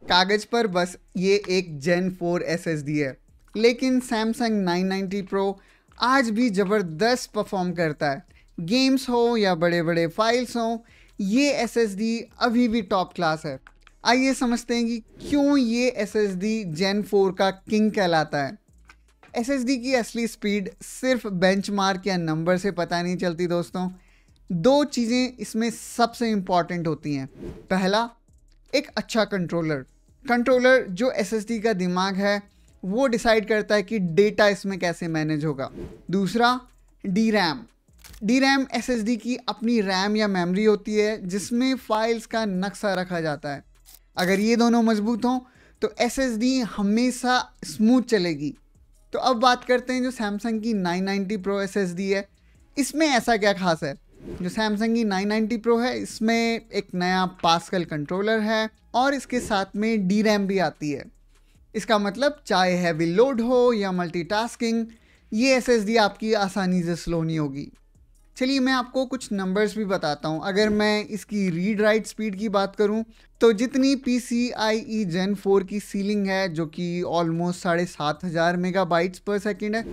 कागज पर बस ये एक Gen 4 SSD है, लेकिन Samsung 990 Pro आज भी ज़बरदस्त परफॉर्म करता है। गेम्स हो या बड़े बड़े फाइल्स हो, ये SSD अभी भी टॉप क्लास है। आइए समझते हैं कि क्यों ये SSD Gen 4 का किंग कहलाता है। SSD की असली स्पीड सिर्फ बेंचमार्क या नंबर से पता नहीं चलती दोस्तों। दो चीज़ें इसमें सबसे इम्पॉर्टेंट होती हैं। पहला, एक अच्छा कंट्रोलर जो SSD का दिमाग है वो डिसाइड करता है कि डेटा इसमें कैसे मैनेज होगा। दूसरा, DRAM SSD की अपनी रैम या मेमोरी होती है जिसमें फाइल्स का नक्शा रखा जाता है। अगर ये दोनों मजबूत हों तो SSD हमेशा स्मूथ चलेगी। तो अब बात करते हैं जो सैमसंग की 990 Pro SSD है, इसमें ऐसा क्या खास है। जो सैमसंग की 990 Pro है इसमें एक नया पास्कल कंट्रोलर है और इसके साथ में DRAM भी आती है। इसका मतलब चाहे हैवी लोड हो या मल्टीटास्किंग, ये SSD आपकी आसानी से स्लो नहीं होगी। चलिए मैं आपको कुछ नंबर्स भी बताता हूँ। अगर मैं इसकी रीड राइट स्पीड की बात करूँ तो जितनी PCIe Gen 4 की सीलिंग है जो कि ऑलमोस्ट 7500 मेगाबाइट्स पर सेकेंड है,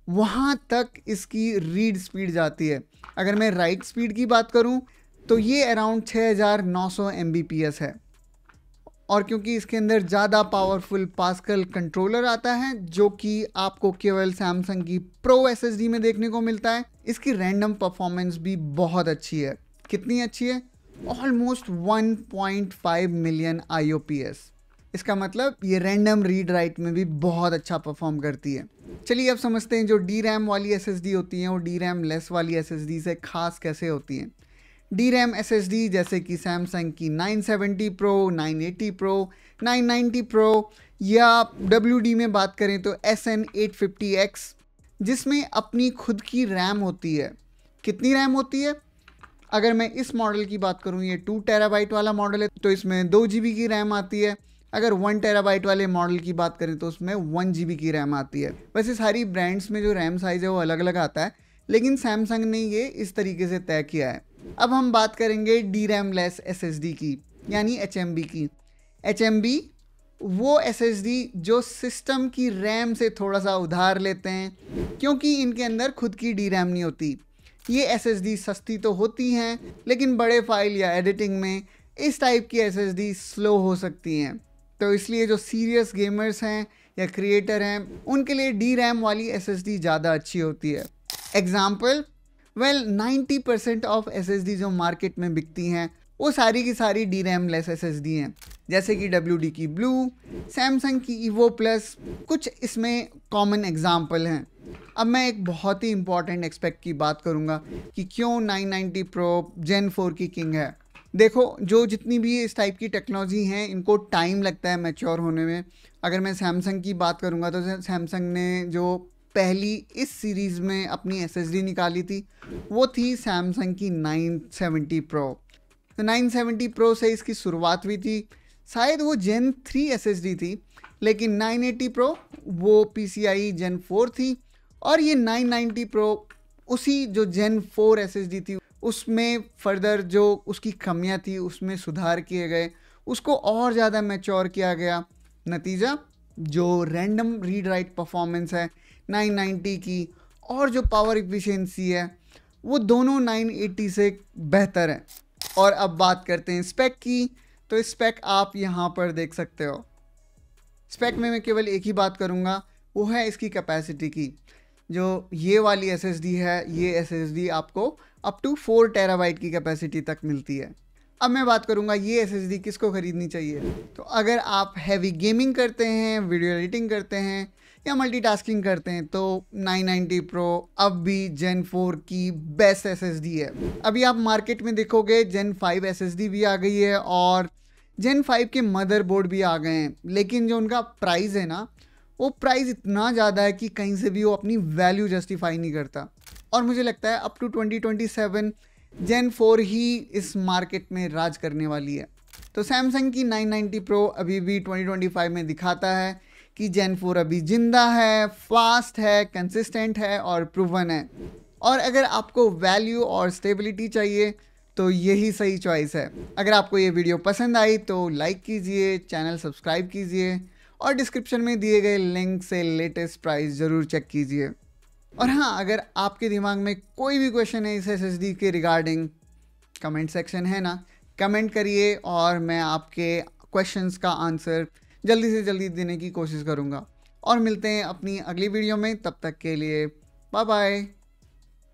वहाँ तक इसकी रीड स्पीड जाती है। अगर मैं राइट स्पीड की बात करूँ तो ये अराउंड 6900 Mbps है। और क्योंकि इसके अंदर ज़्यादा पावरफुल पास्कल कंट्रोलर आता है जो कि आपको केवल सैमसंग की प्रो SSD में देखने को मिलता है, इसकी रैंडम परफॉर्मेंस भी बहुत अच्छी है। कितनी अच्छी है? Almost 1.5 million IOPS। इसका मतलब ये रैंडम रीड राइट में भी बहुत अच्छा परफॉर्म करती है। चलिए अब समझते हैं जो DRAM वाली SSD होती हैं वो DRAM लेस वाली SSD से खास कैसे होती हैं। DRAM SSD जैसे कि सैमसंग की 970 Pro, 980 Pro, 990 Pro या WD में बात करें तो SN850X, जिसमें अपनी खुद की रैम होती है। कितनी रैम होती है? अगर मैं इस मॉडल की बात करूं, ये 2 टेराबाइट वाला मॉडल है तो इसमें 2 GB की रैम आती है। अगर 1 टेराबाइट वाले मॉडल की बात करें तो उसमें 1 GB की रैम आती है। वैसे सारी ब्रांड्स में जो रैम साइज़ है वो अलग अलग आता है, लेकिन सैमसंग ने ये इस तरीके से तय किया है। अब हम बात करेंगे DRAM लेस SSD की, यानी HMB की। HMB वो SSD जो सिस्टम की रैम से थोड़ा सा उधार लेते हैं, क्योंकि इनके अंदर खुद की DRAM नहीं होती। ये SSD सस्ती तो होती हैं, लेकिन बड़े फाइल या एडिटिंग में इस टाइप की SSD स्लो हो सकती हैं। तो इसलिए जो सीरियस गेमर्स हैं या क्रिएटर हैं उनके लिए DRAM वाली SSD ज़्यादा अच्छी होती है। एग्जाम्पल, 90% ऑफ SSD जो मार्केट में बिकती हैं वो सारी की सारी DRAM लेस SSD हैं, जैसे कि WD की ब्लू, सैमसंग की Evo प्लस, कुछ इसमें कॉमन एग्जाम्पल हैं। अब मैं एक बहुत ही इंपॉर्टेंट एस्पेक्ट की बात करूंगा कि क्यों 990 Pro Gen 4 की किंग है। देखो, जो जितनी भी इस टाइप की टेक्नोलॉजी हैं इनको टाइम लगता है मैच्योर होने में। अगर मैं सैमसंग की बात करूंगा तो सैमसंग ने जो पहली इस सीरीज़ में अपनी SSD निकाली थी वो थी सैमसंग की 970 Pro। तो 970 Pro से इसकी शुरुआत हुई थी। शायद वो Gen 3 SSD थी, लेकिन 980 Pro वो PCIe Gen 4 थी और ये 990 Pro उसी जो Gen 4 SSD थी उसमें फर्दर जो उसकी कमियां थी उसमें सुधार किए गए, उसको और ज़्यादा मैच्योर किया गया। नतीजा, जो रैंडम रीड राइट परफॉर्मेंस है 990 की और जो पावर इफिशिएंसी है वो दोनों 980 से बेहतर है। और अब बात करते हैं स्पेक की, तो स्पेक आप यहाँ पर देख सकते हो। स्पेक में मैं केवल एक ही बात करूँगा, वो है इसकी कैपेसिटी की। जो ये वाली SSD है, ये SSD आपको अप टू 4 टेराबाइट की कैपेसिटी तक मिलती है। अब मैं बात करूँगा ये SSD किसको ख़रीदनी चाहिए। तो अगर आप हैवी गेमिंग करते हैं, वीडियो एडिटिंग करते हैं या मल्टीटास्किंग करते हैं तो 990 Pro अब भी Gen 4 की बेस्ट SSD है। अभी आप मार्केट में देखोगे Gen 5 SSD भी आ गई है और Gen 5 के मदरबोर्ड भी आ गए हैं, लेकिन जो उनका प्राइस है ना, वो प्राइस इतना ज़्यादा है कि कहीं से भी वो अपनी वैल्यू जस्टिफाई नहीं करता। और मुझे लगता है अप टू 2027 Gen 4 ही इस मार्केट में राज करने वाली है। तो सैमसंग की 990 Pro अभी भी 2025 में दिखाता है कि Gen 4 अभी जिंदा है, फास्ट है, कंसिस्टेंट है और प्रूवन है। और अगर आपको वैल्यू और स्टेबिलिटी चाहिए तो यही सही चॉइस है। अगर आपको ये वीडियो पसंद आई तो लाइक कीजिए, चैनल सब्सक्राइब कीजिए और डिस्क्रिप्शन में दिए गए लिंक से लेटेस्ट प्राइस ज़रूर चेक कीजिए। और हाँ, अगर आपके दिमाग में कोई भी क्वेश्चन है इस SSD के रिगार्डिंग, कमेंट सेक्शन है ना, कमेंट करिए और मैं आपके क्वेश्चंस का आंसर जल्दी से जल्दी देने की कोशिश करूँगा। और मिलते हैं अपनी अगली वीडियो में, तब तक के लिए बाय बाय।